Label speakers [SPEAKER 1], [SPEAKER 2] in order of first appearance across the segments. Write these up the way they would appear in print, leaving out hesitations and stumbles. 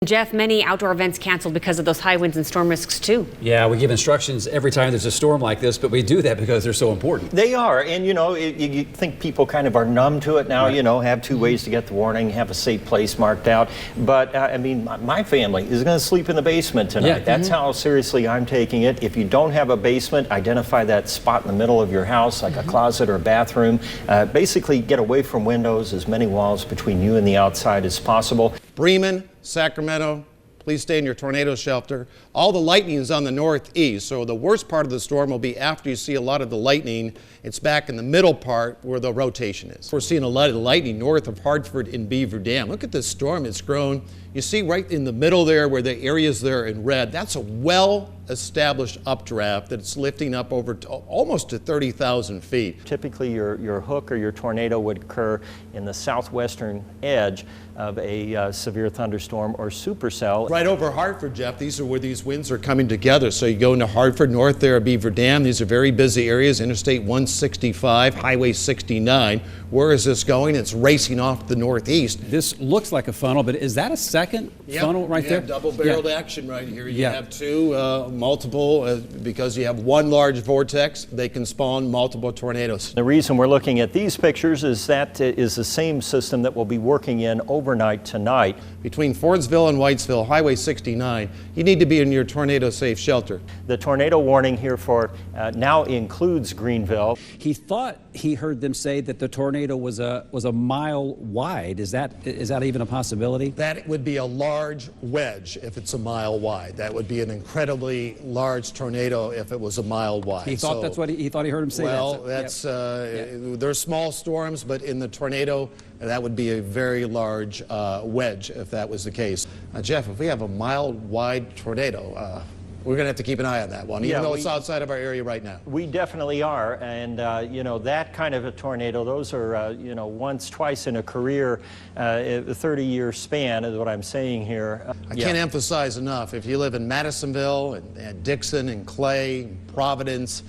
[SPEAKER 1] Jeff, many outdoor events canceled because of those high winds and storm risks too.
[SPEAKER 2] Yeah, we give instructions every time there's a storm like this, but we do that because they're so important.
[SPEAKER 3] They are, and you think people kind of are numb to it now,
[SPEAKER 2] Right.
[SPEAKER 3] have two ways to get the warning, have a safe place marked out. But I mean, my family is going to sleep in the basement tonight.
[SPEAKER 2] Yeah.
[SPEAKER 3] That's how seriously I'm taking it. If you don't have a basement, identify that spot in the middle of your house, like a closet or a bathroom. Basically, get away from windows, as many walls between you and the outside as possible.
[SPEAKER 4] Bremen, Sacramento, please stay in your tornado shelter. All the lightning is on the northeast, so the worst part of the storm will be after you see a lot of the lightning. It's back in the middle part where the rotation is. We're seeing a lot of lightning north of Hartford in Beaver Dam. Look at this storm, it's grown. You see right in the middle there where the areas there in red, that's a well-established updraft that's lifting up over almost to 30,000 feet.
[SPEAKER 3] Typically, your hook or your tornado would occur in the southwestern edge of a severe thunderstorm or supercell.
[SPEAKER 4] Right over Hartford, Jeff, these are where these winds are coming together. So you go into Hartford, north there at Beaver Dam. These are very busy areas, Interstate 165, Highway 69. Where is this going? It's racing off the northeast.
[SPEAKER 2] This looks like a funnel, but is that a second funnel right there?
[SPEAKER 4] Double-barreled action right here. You
[SPEAKER 2] Yeah.
[SPEAKER 4] have two, multiple, because you have one large vortex, they can spawn multiple tornadoes.
[SPEAKER 3] The reason we're looking at these pictures is that is the same system that we'll be working in overnight tonight.
[SPEAKER 4] Between Fordsville and Whitesville, Highway 69, you need to be in your tornado-safe shelter.
[SPEAKER 3] The tornado warning here for now includes Greenville.
[SPEAKER 2] He thought he heard them say that the tornado was a mile wide. Is that even a possibility?
[SPEAKER 4] That would be a large wedge if it's a mile wide. That would be an incredibly large tornado if it was a mile wide.
[SPEAKER 2] He thought that's what he thought he heard him say.
[SPEAKER 4] Well, they're small storms, but in the tornado, that would be a very large wedge if that was the case. Jeff, if we have a mile-wide tornado, we're going to have to keep an eye on that one, even though it's outside of our area right now.
[SPEAKER 3] We definitely are, and that kind of a tornado, those are once, twice in a career, a 30-year span is what I'm saying here.
[SPEAKER 4] I can't emphasize enough, if you live in Madisonville and Dixon and Clay, and Providence,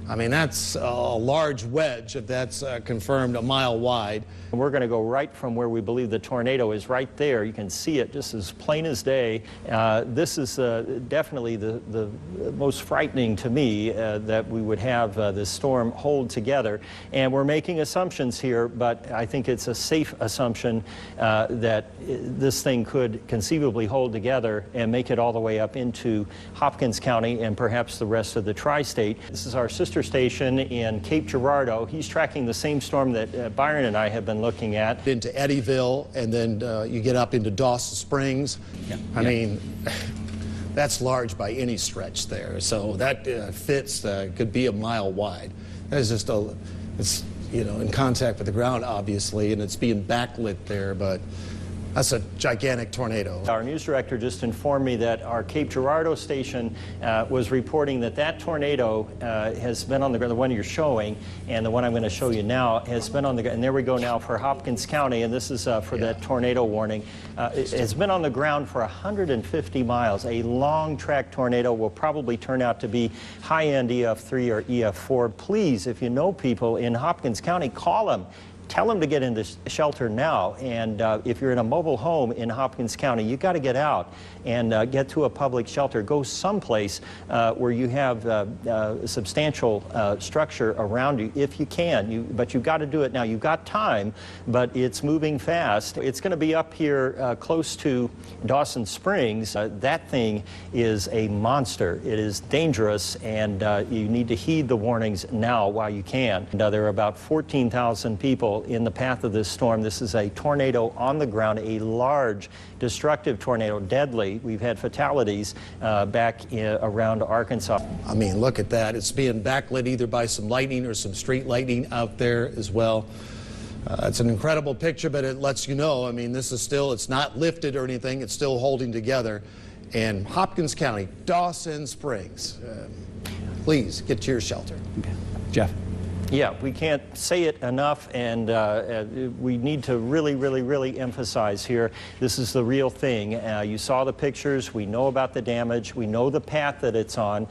[SPEAKER 4] I mean, that's a large wedge if that's confirmed a mile wide.
[SPEAKER 3] We're going to go right from where we believe the tornado is right there. You can see it just as plain as day. This is definitely the most frightening to me that we would have this storm hold together. And we're making assumptions here, but I think it's a safe assumption that this thing could conceivably hold together and make it all the way up into Hopkins County and perhaps the rest of the tri-state. This is our sister station in Cape Girardeau. He's tracking the same storm that Byron and I have been looking at.
[SPEAKER 4] Into Eddyville, and then you get up into Dawson Springs. I mean, that's large by any stretch there. So that fits, could be a mile wide. That is just it's in contact with the ground, obviously, and it's being backlit there, but that's a gigantic tornado.
[SPEAKER 3] Our news director just informed me that our Cape Girardeau station was reporting that tornado has been on the ground, the one you're showing, and the one I'm going to show you now has been on the ground. And there we go now for Hopkins County, and this is for that tornado warning. It has been on the ground for 150 miles. A long track tornado will probably turn out to be high-end EF3 or EF4. Please, if you know people in Hopkins County, call them. Tell them to get into shelter now, and if you're in a mobile home in Hopkins County, you got to get out and get to a public shelter. Go someplace where you have substantial structure around you, if you can. But you've got to do it now. You've got time, but it's moving fast. It's going to be up here close to Dawson Springs. That thing is a monster. It is dangerous, and you need to heed the warnings now while you can. There are about 14,000 people in the path of this storm. This is a tornado on the ground, a large, destructive tornado, deadly. We've had fatalities back around Arkansas.
[SPEAKER 4] I mean, look at that. It's being backlit either by some lightning or some street lightning out there as well. It's an incredible picture, but it lets you know, I mean, this is still, it's not lifted or anything. It's still holding together. And Hopkins County, Dawson Springs, please get to your shelter.
[SPEAKER 2] Jeff.
[SPEAKER 3] Yeah, we can't say it enough, and we need to really emphasize here, this is the real thing. You saw the pictures, we know about the damage, we know the path that it's on,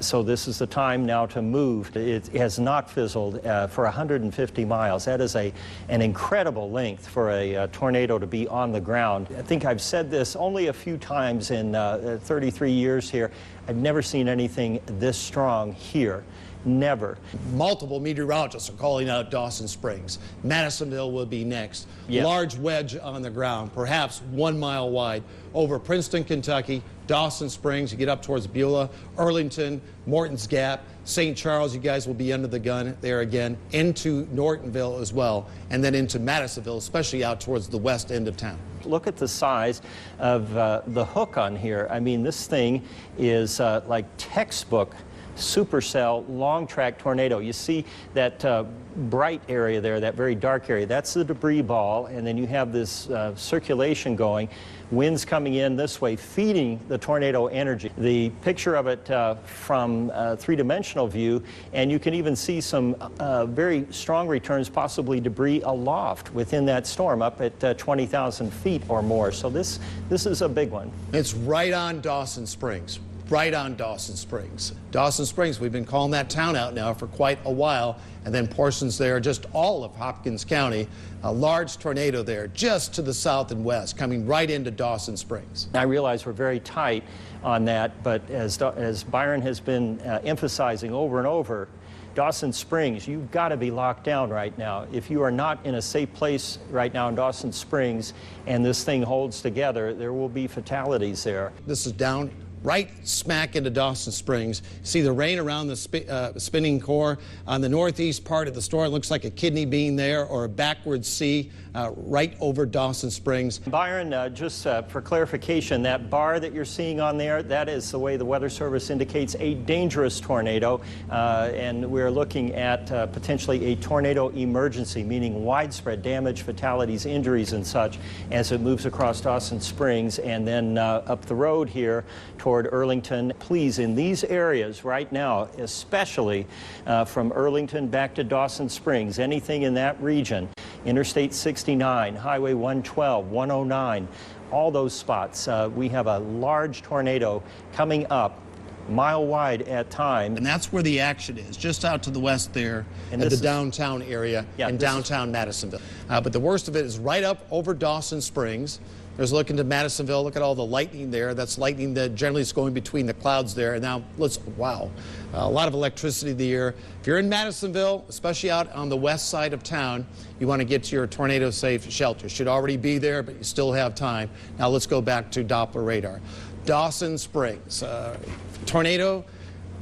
[SPEAKER 3] so this is the time now to move. It has not fizzled for 150 miles. That is an incredible length for a tornado to be on the ground. I think I've said this only a few times in 33 years here. I've never seen anything this strong here. Never.
[SPEAKER 4] Multiple meteorologists are calling out Dawson Springs. Madisonville will be next.
[SPEAKER 3] Yes.
[SPEAKER 4] Large wedge on the ground, perhaps 1 mile wide, over Princeton, Kentucky, Dawson Springs, you get up towards Beulah, Arlington, Morton's Gap, St. Charles, you guys will be under the gun there again, into Nortonville as well, and then into Madisonville, especially out towards the west end of town.
[SPEAKER 3] Look at the size of the hook on here. I mean, this thing is like textbook supercell long track tornado. You see that bright area there, that very dark area, that's the debris ball, and then you have this circulation going, winds coming in this way, feeding the tornado energy. The picture of it from a three-dimensional view, and you can even see some very strong returns, possibly debris aloft within that storm, up at 20,000 feet or more. So this is a big one.
[SPEAKER 4] It's right on Dawson Springs. Right on Dawson Springs. Dawson Springs, we've been calling that town out now for quite a while, and then portions there, just all of Hopkins County. A large tornado there just to the south and west, coming right into Dawson Springs.
[SPEAKER 3] I realize we're very tight on that, but as Byron has been emphasizing over and over, Dawson Springs, you've got to be locked down right now. If you are not in a safe place right now in Dawson Springs and this thing holds together, there will be fatalities there.
[SPEAKER 4] This is down right smack into Dawson Springs. See the rain around the spinning core. On the northeast part of the storm, it looks like a kidney bean there, or a backward C right over Dawson Springs.
[SPEAKER 3] Byron, just for clarification, that bar that you're seeing on there, that is the way the Weather Service indicates a dangerous tornado, and we're looking at potentially a tornado emergency, meaning widespread damage, fatalities, injuries, and such as it moves across Dawson Springs and then up the road here toward Arlington. Please, in these areas right now, especially from Arlington back to Dawson Springs, anything in that region, Interstate 69, Highway 112, 109, all those spots, we have a large tornado coming up, mile wide at times.
[SPEAKER 4] And that's where the action is, just out to the west there,
[SPEAKER 3] And
[SPEAKER 4] at the
[SPEAKER 3] this is-
[SPEAKER 4] downtown area in downtown Madisonville. But the worst of it is right up over Dawson Springs. There's looking to Madisonville. Look at all the lightning there. That's lightning that generally is going between the clouds there. And now, wow, a lot of electricity in the air. If you're in Madisonville, especially out on the west side of town, you want to get to your tornado-safe shelter. Should already be there, but you still have time. Now let's go back to Doppler radar. Dawson Springs, tornado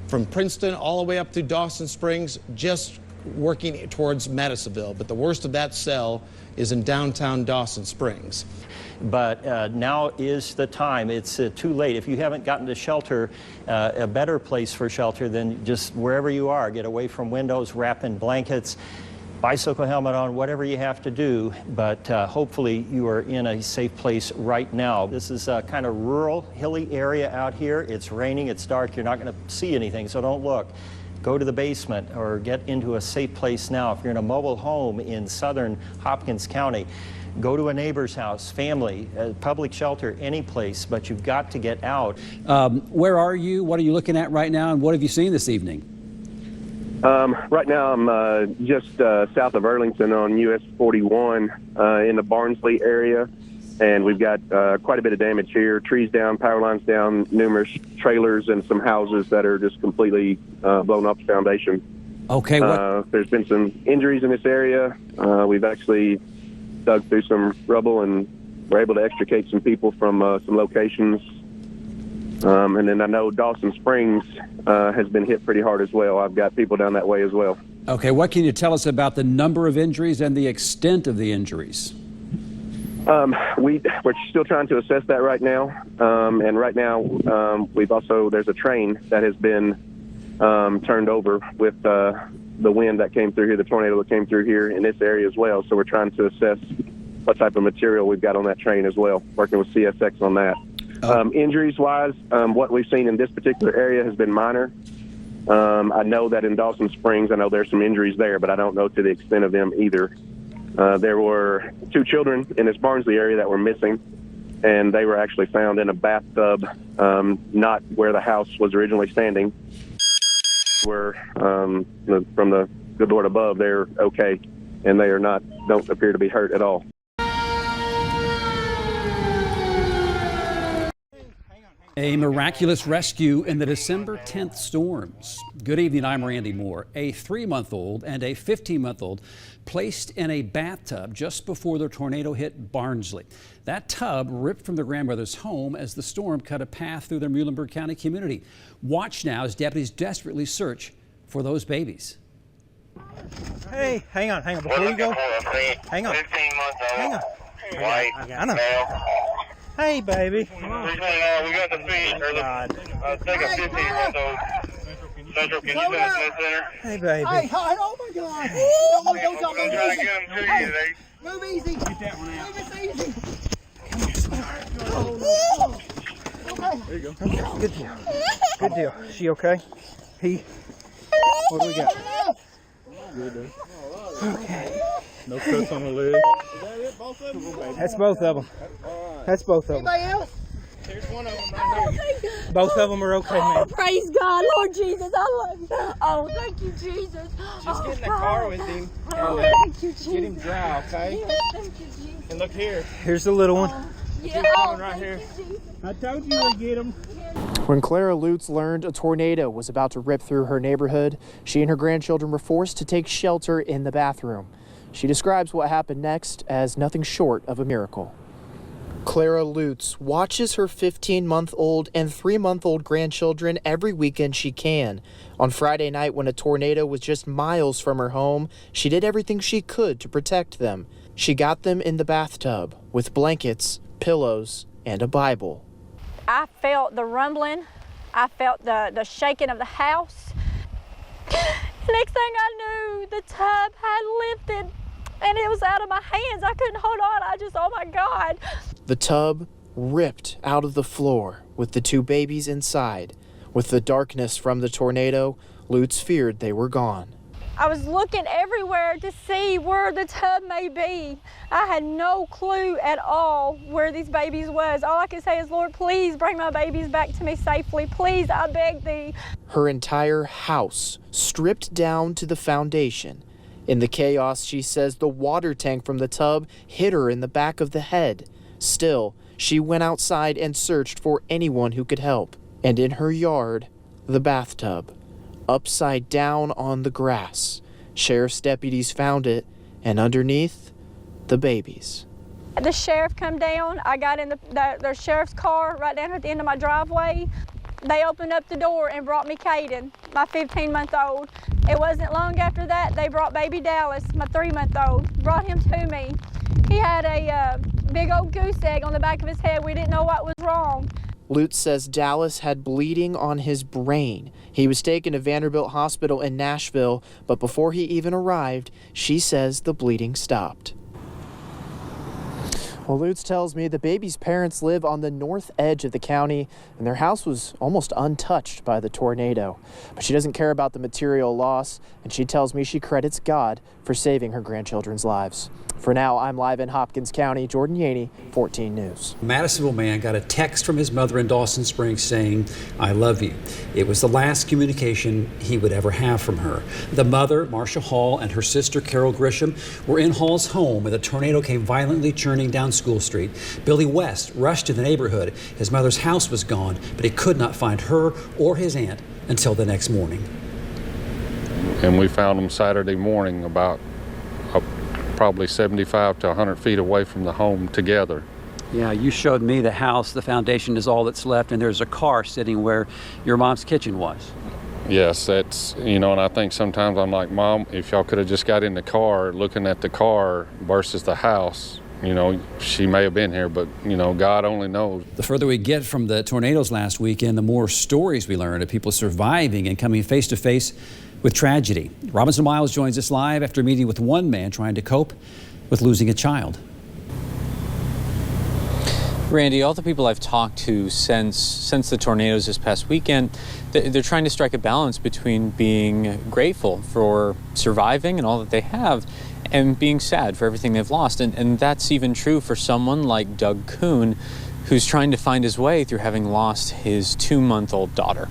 [SPEAKER 4] from Princeton all the way up to Dawson Springs, just working towards Madisonville. But the worst of that cell is in downtown Dawson Springs.
[SPEAKER 3] But now is the time. It's too late. If you haven't gotten to shelter, a better place for shelter than just wherever you are. Get away from windows, wrap in blankets, bicycle helmet on, whatever you have to do. But hopefully you are in a safe place right now. This is a kind of rural, hilly area out here. It's raining, it's dark, you're not going to see anything, so don't look. Go to the basement or get into a safe place now. If you're in a mobile home in southern Hopkins County, go to a neighbor's house, family, public shelter, any place, but you've got to get out.
[SPEAKER 2] Where are you? What are you looking at right now? And what have you seen this evening?
[SPEAKER 5] Right now I'm just south of Arlington on US 41 in the Barnsley area, and we've got quite a bit of damage here. Trees down, power lines down, numerous trailers and some houses that are just completely blown up foundation.
[SPEAKER 2] Okay.
[SPEAKER 5] There's been some injuries in this area. We've actually dug through some rubble and were able to extricate some people from some locations. And then I know Dawson Springs has been hit pretty hard as well. I've got people down that way as well.
[SPEAKER 2] Okay, what can you tell us about the number of injuries and the extent of the injuries?
[SPEAKER 5] We're still trying to assess that right now. And right now, there's a train that has been turned over with the wind that came through here, the tornado that came through here in this area as well. So we're trying to assess what type of material we've got on that train as well, working with CSX on that. Injuries-wise, what we've seen in this particular area has been minor. I know that in Dawson Springs, I know there's some injuries there, but I don't know to the extent of them either. There were 2 children in this Barnsley area that were missing, and they were actually found in a bathtub, not where the house was originally standing. From the good Lord above, they're okay, and they don't appear to be hurt at all.
[SPEAKER 2] A miraculous rescue in the December 10th storms. Good evening, I'm Randy Moore. A 3-month-old and a 15-month-old placed in a bathtub just before the tornado hit Barnsley. That tub ripped from their grandmother's home as the storm cut a path through their Muhlenberg County community. Watch now as deputies desperately search for those babies.
[SPEAKER 6] Hey, hang on, before you go. Hang on.
[SPEAKER 7] 15 months old.
[SPEAKER 6] Hang on.
[SPEAKER 7] White.
[SPEAKER 6] I know.
[SPEAKER 7] Male.
[SPEAKER 6] Hey, baby.
[SPEAKER 7] We got the feed. Take a 15-month-old. Central, can you send us to the center?
[SPEAKER 6] Hey, baby.
[SPEAKER 8] Hey, oh my God. Oh,
[SPEAKER 7] I'm trying to get him to you today.
[SPEAKER 8] Move easy. Get that one out. Move it easy. Okay.
[SPEAKER 6] There you go. Okay, good deal. Good deal. She okay? What do we got?
[SPEAKER 8] Good.
[SPEAKER 6] Okay.
[SPEAKER 8] No cuts on the leg. Is that it? Both of them?
[SPEAKER 6] That's both of them. That's both of them.
[SPEAKER 8] Anybody else?
[SPEAKER 6] There's one of them right here. Both of them are okay, man.
[SPEAKER 9] Oh, praise God, Lord Jesus, I love you. Oh, thank you, Jesus.
[SPEAKER 6] Just get in the car with him
[SPEAKER 9] Oh,
[SPEAKER 6] and
[SPEAKER 9] thank you, Jesus.
[SPEAKER 6] get him dry, okay?
[SPEAKER 9] Yes, thank you, Jesus.
[SPEAKER 6] And look here. Here's the little one.
[SPEAKER 9] Yeah,
[SPEAKER 6] coming right
[SPEAKER 9] thank
[SPEAKER 6] here.
[SPEAKER 9] you, Jesus.
[SPEAKER 8] I told you we'd get them.
[SPEAKER 10] When Clara Lutz learned a tornado was about to rip through her neighborhood, she and her grandchildren were forced to take shelter in the bathroom. She describes what happened next as nothing short of a miracle. Clara Lutz watches her 15-month-old and 3-month-old grandchildren every weekend she can. On Friday night, when a tornado was just miles from her home, she did everything she could to protect them. She got them in the bathtub with blankets, pillows, and a Bible.
[SPEAKER 9] I felt the rumbling. I felt the shaking of the house. Next thing I knew, the tub had lifted and it was out of my hands. I couldn't hold on. Oh my God.
[SPEAKER 10] The tub ripped out of the floor with the 2 babies inside. With the darkness from the tornado, Lutz feared they were gone.
[SPEAKER 9] I was looking everywhere to see where the tub may be. I had no clue at all where these babies was. All I could say is, Lord, please bring my babies back to me safely. Please, I beg thee. Her entire house stripped down to the foundation. In the chaos, she says the water tank from the tub hit her in the back of the head. Still, she went outside and searched for anyone who could help. And in her yard, the bathtub, upside down on the grass. Sheriff's deputies found it, and underneath, the babies. The sheriff come down. I got in the sheriff's car right down at the end of my driveway. They opened up the door and brought me Caden, my 15-month-old. It wasn't long after that they brought baby Dallas, my 3-month-old, brought him to me. He had a big old goose egg on the back of his head. We didn't know what was wrong. Lutz says Dallas had bleeding on his brain. He was taken to Vanderbilt Hospital in Nashville, but before he even arrived, she says the bleeding stopped. Well, Lutz tells me the baby's parents live on the north edge of the county, and their house was almost untouched by the tornado. But she doesn't care about the material loss, and she tells me she credits God for saving her grandchildren's lives. For now, I'm live in Hopkins County. Jordan Yaney, 14 News.
[SPEAKER 2] A Madisonville man got a text from his mother in Dawson Springs saying, "I love you." It was the last communication he would ever have from her. The mother, Marcia Hall, and her sister, Carol Grisham, were in Hall's home when the tornado came violently churning down School Street. Billy West rushed to the neighborhood. His mother's house was gone, but he could not find her or his aunt until the next morning.
[SPEAKER 11] And we found them Saturday morning about probably 75 to 100 feet away from the home together.
[SPEAKER 2] Yeah, you showed me the house. The foundation is all that's left, and there's a car sitting where your mom's kitchen was.
[SPEAKER 11] Yes, that's, and I think sometimes I'm like, Mom, if y'all could have just got in the car, looking at the car versus the house, she may have been here, but, God only knows.
[SPEAKER 2] The further we get from the tornadoes last weekend, the more stories we learn of people surviving and coming face to face with tragedy. Robinson Miles joins us live after meeting with one man trying to cope with losing a child.
[SPEAKER 12] Randy, all the people I've talked to since the tornadoes this past weekend, they're trying to strike a balance between being grateful for surviving and all that they have and being sad for everything they've lost. And that's even true for someone like Doug Kuhn, who's trying to find his way through having lost his 2-month-old daughter.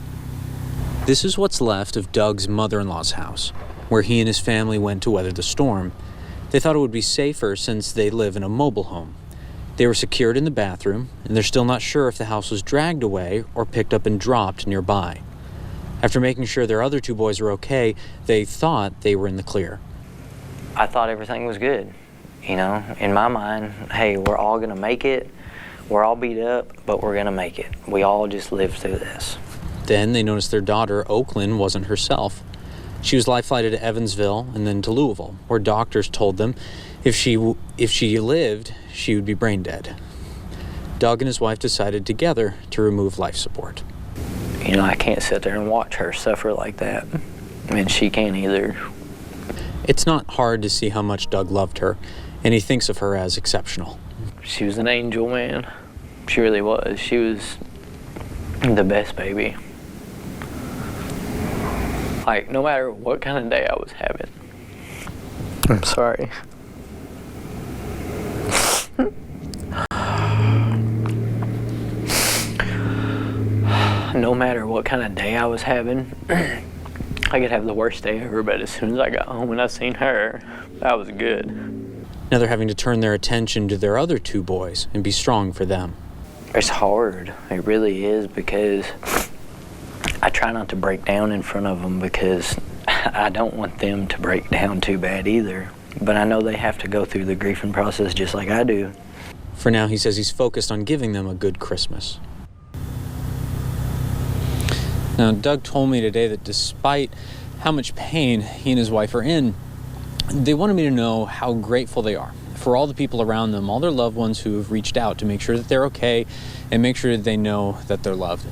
[SPEAKER 12] This is what's left of Doug's mother-in-law's house, where he and his family went to weather the storm. They thought it would be safer since they live in a mobile home. They were secured in the bathroom, and they're still not sure if the house was dragged away or picked up and dropped nearby. After making sure their other 2 boys are okay, they thought they were in the clear.
[SPEAKER 13] I thought everything was good. You know, in my mind, hey, we're all gonna make it. We're all beat up, but we're gonna make it. We all just lived through this.
[SPEAKER 12] Then they noticed their daughter, Oakland, wasn't herself. She was life-flighted to Evansville and then to Louisville, where doctors told them if she lived, she would be brain dead. Doug and his wife decided together to remove life support.
[SPEAKER 13] You know, I can't sit there and watch her suffer like that. I mean, she can't either.
[SPEAKER 12] It's not hard to see how much Doug loved her, and he thinks of her as exceptional.
[SPEAKER 13] She was an angel, man. She really was. She was the best baby. Like, no matter what kind of day I was having. I'm sorry. No matter what kind of day I was having, I could have the worst day ever, but as soon as I got home and I seen her, that was good.
[SPEAKER 12] Now they're having to turn their attention to their other 2 boys and be strong for them.
[SPEAKER 13] It's hard. It really is, because I try not to break down in front of them because I don't want them to break down too bad either. But I know they have to go through the grieving process just like I do.
[SPEAKER 12] For now, he says he's focused on giving them a good Christmas. Now, Doug told me today that despite how much pain he and his wife are in, they wanted me to know how grateful they are for all the people around them, all their loved ones who have reached out to make sure that they're okay and make sure that they know that they're loved.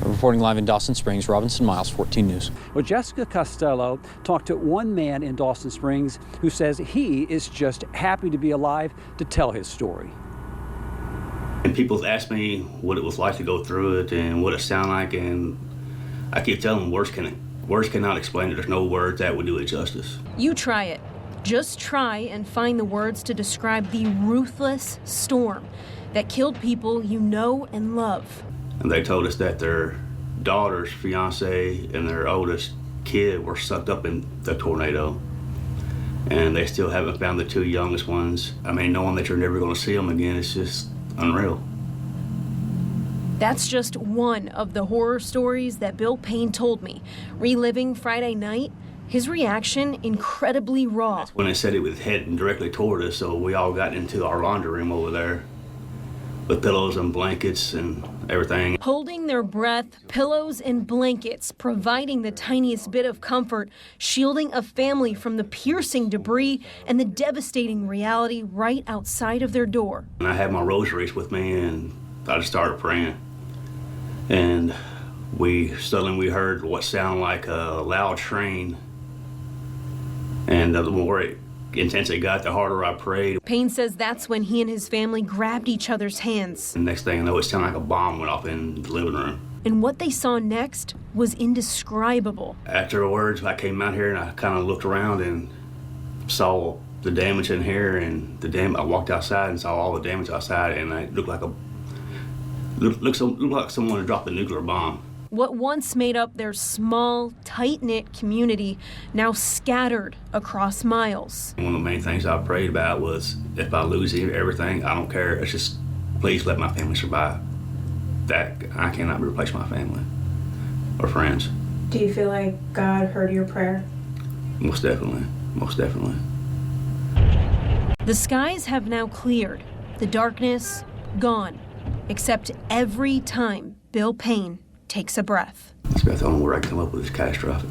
[SPEAKER 12] Reporting live in Dawson Springs, Robinson Miles, 14 News.
[SPEAKER 2] Well, Jessica Costello talked to one man in Dawson Springs who says he is just happy to be alive to tell his story.
[SPEAKER 14] And people ask me what it was like to go through it and what it sounded like, and I keep telling them words cannot explain it. There's no words that would do it justice.
[SPEAKER 15] You try it. Just try and find the words to describe the ruthless storm that killed people you know and love.
[SPEAKER 14] And they told us that their daughter's fiance and their oldest kid were sucked up in the tornado. And they still haven't found the 2 youngest ones. I mean, knowing that you're never going to see them again, it's just unreal.
[SPEAKER 15] That's just one of the horror stories that Bill Payne told me. Reliving Friday night, his reaction incredibly raw.
[SPEAKER 14] When they said it was heading directly toward us, so we all got into our laundry room over there with pillows and blankets and everything.
[SPEAKER 15] Holding their breath, pillows and blankets, providing the tiniest bit of comfort, shielding a family from the piercing debris and the devastating reality right outside of their door.
[SPEAKER 14] And I had my rosaries with me, and I just started praying. And suddenly we heard what sounded like a loud train. And the more intense it got, the harder I prayed.
[SPEAKER 15] Payne says that's when he and his family grabbed each other's hands.
[SPEAKER 14] The next thing I know, it sounded like a bomb went off in the living room.
[SPEAKER 15] And what they saw next was indescribable.
[SPEAKER 14] Afterwards, I came out here and I kind of looked around and saw the damage in here, and I walked outside and saw all the damage outside, and it looked like someone had dropped a nuclear bomb.
[SPEAKER 15] What once made up their small, tight-knit community now scattered across miles.
[SPEAKER 14] One of the main things I prayed about was, if I lose everything, I don't care. It's just, please let my family survive. That I cannot replace my family or friends.
[SPEAKER 16] Do you feel like God heard your prayer?
[SPEAKER 14] Most definitely, most definitely.
[SPEAKER 15] The skies have now cleared, the darkness gone, except every time Bill Payne takes a breath.
[SPEAKER 14] That's about the only word I can come up with is catastrophic.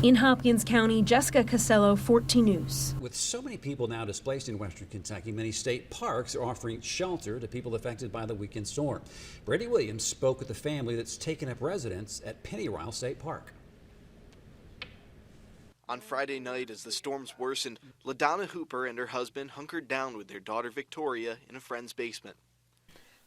[SPEAKER 15] In Hopkins County, Jessica Costello, 14 News.
[SPEAKER 2] With so many people now displaced in western Kentucky, many state parks are offering shelter to people affected by the weekend storm. Brady Williams spoke with the family that's taken up residence at Pennyrile State Park.
[SPEAKER 17] On Friday night, as the storms worsened, LaDonna Hooper and her husband hunkered down with their daughter Victoria in a friend's basement.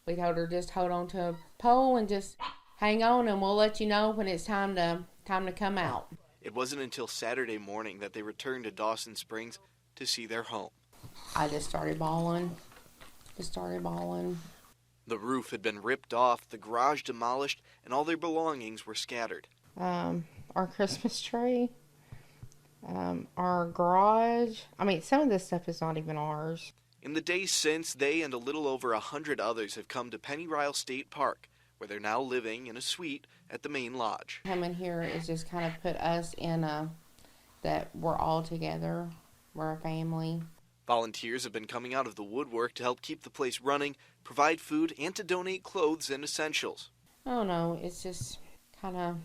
[SPEAKER 18] We told her just hold on to a pole and just hang on, and we'll let you know when it's time to come out.
[SPEAKER 17] It wasn't until Saturday morning that they returned to Dawson Springs to see their home.
[SPEAKER 18] I just started bawling.
[SPEAKER 17] The roof had been ripped off, the garage demolished, and all their belongings were scattered.
[SPEAKER 18] Our Christmas tree, our garage. I mean, some of this stuff is not even ours.
[SPEAKER 17] In the days since, they and a little over 100 others have come to Pennyrile State Park, where they're now living in a suite at the main lodge.
[SPEAKER 18] Coming here is just kind of put us in that we're all together, we're a family.
[SPEAKER 17] Volunteers have been coming out of the woodwork to help keep the place running, provide food, and to donate clothes and essentials.
[SPEAKER 18] I don't know, it's just kind of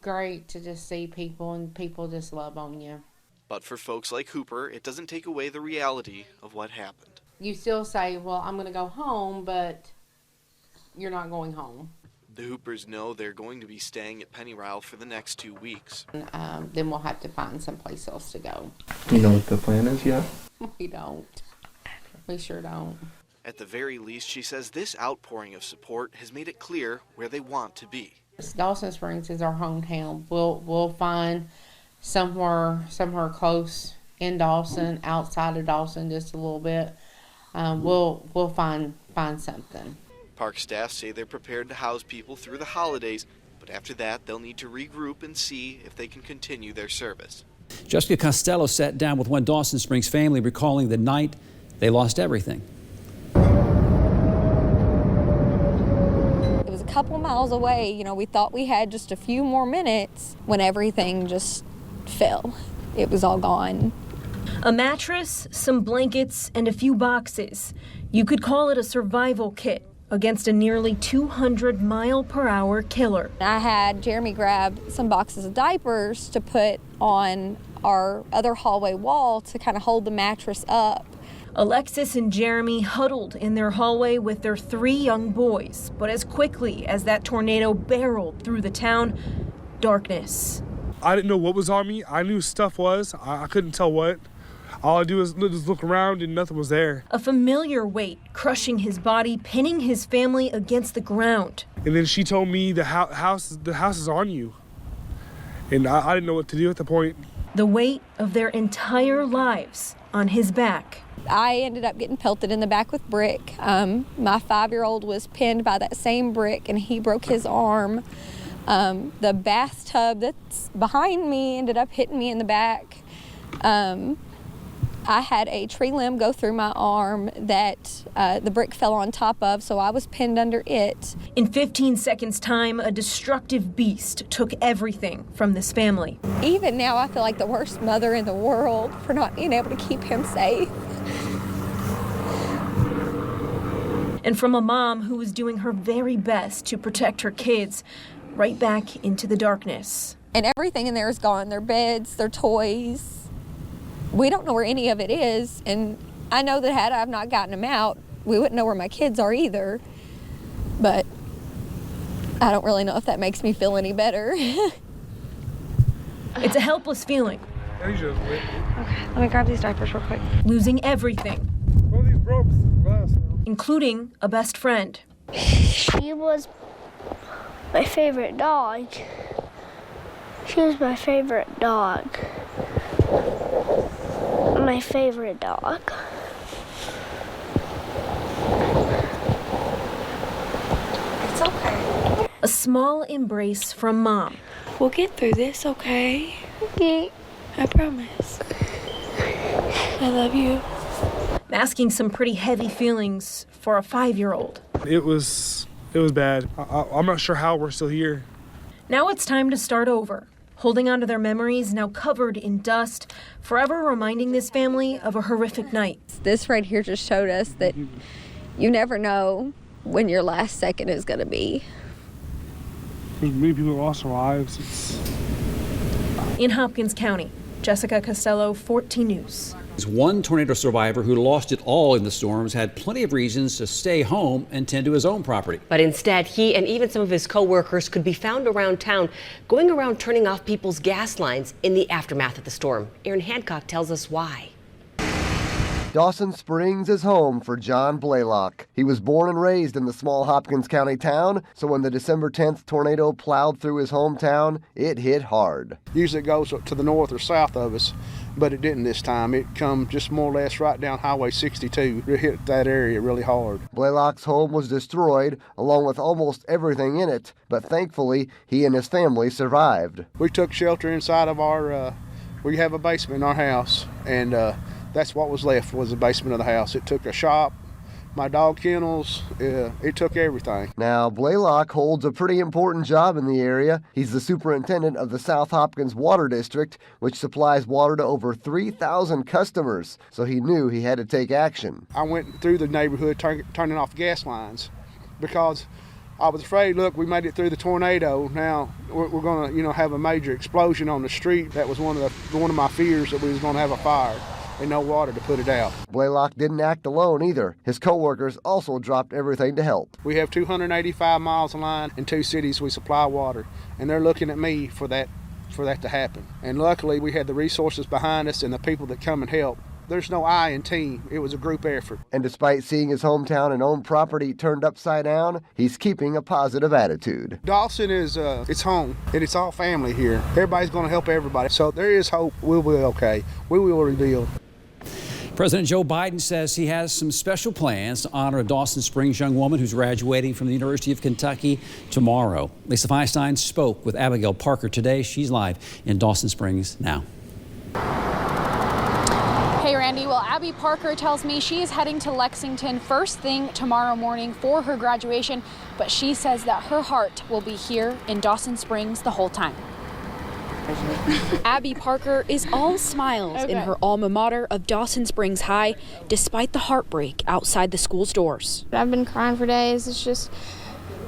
[SPEAKER 18] great to just see people, and people just love on you.
[SPEAKER 17] But for folks like Hooper, it doesn't take away the reality of what happened.
[SPEAKER 18] You still say, well, I'm going to go home, but you're not going home.
[SPEAKER 17] The Hoopers know they're going to be staying at Pennyrile for the next 2 weeks.
[SPEAKER 18] Then we'll have to find someplace else to go.
[SPEAKER 19] Do you know what the plan is yet?
[SPEAKER 18] We don't. We sure don't.
[SPEAKER 17] At the very least, she says this outpouring of support has made it clear where they want to be. Dawson
[SPEAKER 18] Springs is our hometown. We'll find somewhere close in Dawson, outside of Dawson just a little bit. We'll find something.
[SPEAKER 17] Park staff say they're prepared to house people through the holidays, but after that they'll need to regroup and see if they can continue their service.
[SPEAKER 2] Jessica Costello sat down with one Dawson Springs family, recalling the night they lost everything.
[SPEAKER 9] It was a couple miles away. You know, we thought we had just a few more minutes when everything just fell. It was all gone.
[SPEAKER 15] A mattress, some blankets, and a few boxes. You could call it a survival kit against a nearly 200-mile-per-hour killer.
[SPEAKER 9] I had Jeremy grab some boxes of diapers to put on our other hallway wall to kind of hold the mattress up.
[SPEAKER 15] Alexis and Jeremy huddled in their hallway with their 3 young boys, but as quickly as that tornado barreled through the town, darkness.
[SPEAKER 8] I didn't know what was on me. I knew stuff was. I couldn't tell what. All I do is just look around and nothing was there.
[SPEAKER 15] A familiar weight crushing his body, pinning his family against the ground.
[SPEAKER 8] And then she told me the house is on you. And I didn't know what to do at the point.
[SPEAKER 15] The weight of their entire lives on his back.
[SPEAKER 9] I ended up getting pelted in the back with brick. My 5-year-old was pinned by that same brick and he broke his arm. The bathtub that's behind me ended up hitting me in the back. I had a tree limb go through my arm that the brick fell on top of, so I was pinned under it.
[SPEAKER 15] In 15 seconds' time, a destructive beast took everything from this family.
[SPEAKER 9] Even now, I feel like the worst mother in the world for not being able to keep him safe.
[SPEAKER 15] And from a mom who was doing her very best to protect her kids, right back into the darkness.
[SPEAKER 9] And everything in there is gone, their beds, their toys. We don't know where any of it is, and I know that had I not gotten them out, we wouldn't know where my kids are either. But I don't really know if that makes me feel any better.
[SPEAKER 15] It's a helpless feeling.
[SPEAKER 9] Okay, let me grab these diapers real quick.
[SPEAKER 15] Losing everything.
[SPEAKER 8] All these ropes, glass.
[SPEAKER 15] Including a best friend.
[SPEAKER 20] She was my favorite dog. She was my favorite dog. My favorite dog.
[SPEAKER 9] It's okay.
[SPEAKER 15] A small embrace from Mom.
[SPEAKER 20] We'll get through this, okay? Okay. I promise. I love you.
[SPEAKER 15] Masking some pretty heavy feelings for a 5-year-old.
[SPEAKER 8] It was bad. I'm not sure how we're still here.
[SPEAKER 15] Now it's time to start over. Holding on to their memories now covered in dust, forever reminding this family of a horrific night.
[SPEAKER 9] This right here just showed us that you never know when your last second is going to be.
[SPEAKER 8] Many people lost their lives.
[SPEAKER 15] In Hopkins County, Jessica Costello, 14 News.
[SPEAKER 2] One tornado survivor who lost it all in the storms had plenty of reasons to stay home and tend to his own property.
[SPEAKER 1] But instead, he and even some of his co-workers could be found around town, going around turning off people's gas lines in the aftermath of the storm. Aaron Hancock tells us why.
[SPEAKER 21] Dawson Springs is home for John Blaylock. He was born and raised in the small Hopkins County town, so when the December 10th tornado plowed through his hometown, it hit hard.
[SPEAKER 22] Usually it goes to the north or south of us, but it didn't this time. It come just more or less right down Highway 62. It hit that area really hard.
[SPEAKER 21] Blaylock's home was destroyed, along with almost everything in it, but thankfully, he and his family survived.
[SPEAKER 22] We took shelter inside of we have a basement in our house, and that's what was left was the basement of the house. It took a shop, my dog kennels, it took everything.
[SPEAKER 21] Now, Blaylock holds a pretty important job in the area. He's the superintendent of the South Hopkins Water District, which supplies water to over 3,000 customers, so he knew he had to take action.
[SPEAKER 22] I went through the neighborhood turning off gas lines because I was afraid, look, we made it through the tornado. Now we're going to, have a major explosion on the street. That was one of my fears, that we was going to have a fire and no water to put it out.
[SPEAKER 21] Blaylock didn't act alone either. His co-workers also dropped everything to help.
[SPEAKER 22] We have 285 miles of line in 2 cities we supply water, and they're looking at me for that to happen. And luckily we had the resources behind us and the people that come and help. There's no I in team. It was a group effort.
[SPEAKER 21] And despite seeing his hometown and own property turned upside down, he's keeping a positive attitude.
[SPEAKER 22] Dawson is it's home, and it's all family here. Everybody's going to help everybody. So there is hope. We'll be okay. We will rebuild.
[SPEAKER 2] President Joe Biden says he has some special plans to honor a Dawson Springs young woman who's graduating from the University of Kentucky tomorrow. Lisa Feinstein spoke with Abigail Parker today. She's live in Dawson Springs now.
[SPEAKER 23] Hey, Randy. Well, Abby Parker tells me she is heading to Lexington first thing tomorrow morning for her graduation, but she says that her heart will be here in Dawson Springs the whole time. Abby Parker is all smiles in her alma mater of Dawson Springs High, despite the heartbreak outside the school's doors.
[SPEAKER 24] I've been crying for days. It's just,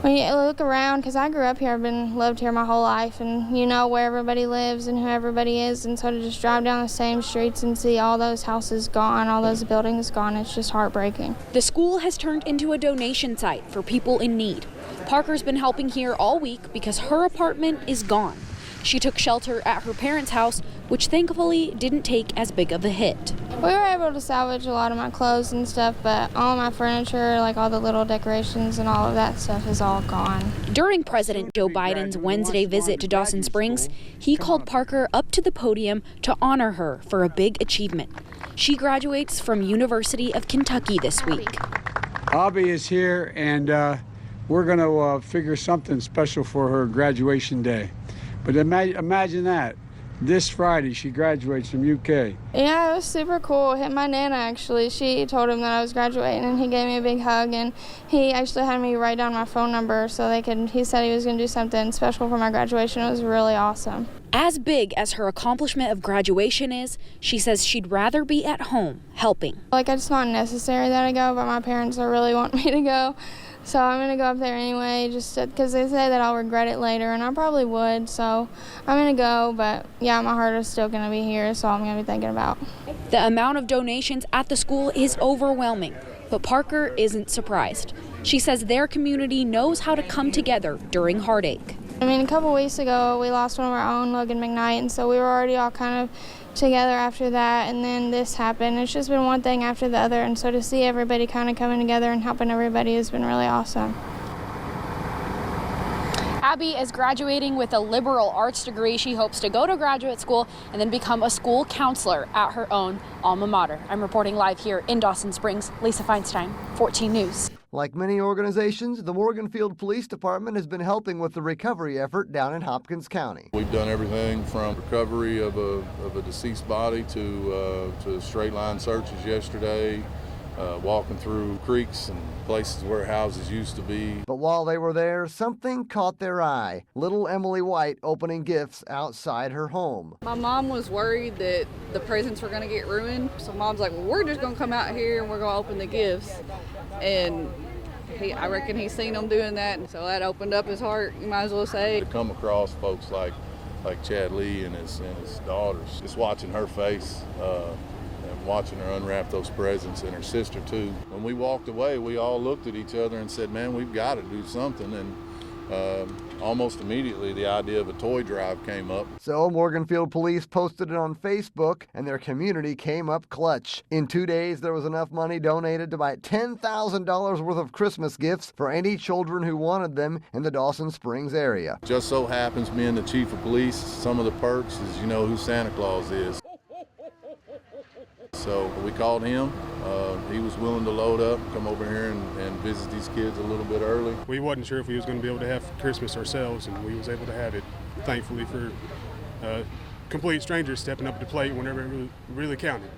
[SPEAKER 24] when you look around, because I grew up here, lived here my whole life, and you know where everybody lives and who everybody is, and so to just drive down the same streets and see all those houses gone, all those buildings gone, it's just heartbreaking.
[SPEAKER 23] The school has turned into a donation site for people in need. Parker's been helping here all week because her apartment is gone. She took shelter at her parents' house, which thankfully didn't take as big of a hit.
[SPEAKER 24] We were able to salvage a lot of my clothes and stuff, but all my furniture, like all the little decorations and all of that stuff, is all gone.
[SPEAKER 23] During President Joe Biden's Wednesday visit to Dawson Springs, he called Parker up to the podium to honor her for a big achievement. She graduates from University of Kentucky this week.
[SPEAKER 25] Abby is here, and we're going to figure something special for her graduation day. But imagine that. This Friday, she graduates from UK.
[SPEAKER 24] Yeah, it was super cool. My Nana, actually, she told him that I was graduating, and he gave me a big hug, and he actually had me write down my phone number so he said he was going to do something special for my graduation. It was really awesome.
[SPEAKER 23] As big as her accomplishment of graduation is, she says she'd rather be at home helping.
[SPEAKER 24] It's not necessary that I go, but my parents really want me to go. So I'm going to go up there anyway, just because they say that I'll regret it later, and I probably would. So I'm going to go, but yeah, my heart is still going to be here, so I'm going to be thinking about.
[SPEAKER 23] The amount of donations at the school is overwhelming, but Parker isn't surprised. She says their community knows how to come together during heartache.
[SPEAKER 24] A couple weeks ago, we lost one of our own, Logan McKnight, and so we were already all kind of together after that, and then this happened. It's just been one thing after the other, and so to see everybody kind of coming together and helping everybody has been really awesome.
[SPEAKER 23] Abby is graduating with a liberal arts degree. She hopes to go to graduate school and then become a school counselor at her own alma mater. I'm reporting live here in Dawson Springs. Lisa Feinstein, 14 News.
[SPEAKER 21] Like many organizations, the Morganfield Police Department has been helping with the recovery effort down in Hopkins County.
[SPEAKER 26] We've done everything from recovery of a deceased body to straight line searches yesterday, walking through creeks and places where houses used to be.
[SPEAKER 21] But while they were there, something caught their eye. Little Emily White opening gifts outside her home.
[SPEAKER 27] My mom was worried that the presents were going to get ruined, so Mom's like, well, we're just going to come out here and we're going to open the gifts. And I reckon he's seen them doing that, and so that opened up his heart, you might as well say.
[SPEAKER 26] To come across folks like Chad Lee and his daughters, just watching her face, watching her unwrap those presents, and her sister too. When we walked away, we all looked at each other and said, man, we've got to do something. And almost immediately the idea of a toy drive came up.
[SPEAKER 21] So Morganfield police posted it on Facebook, and their community came up clutch. In 2 days, there was enough money donated to buy $10,000 worth of Christmas gifts for any children who wanted them in the Dawson Springs area.
[SPEAKER 26] Just so happens, being the chief of police, some of the perks is you know who Santa Claus is. So we called him. He was willing to load up, come over here and visit these kids a little bit early.
[SPEAKER 3] We wasn't sure if we was going to be able to have Christmas ourselves, and we was able to have it, thankfully, for complete strangers stepping up to the plate whenever it really counted.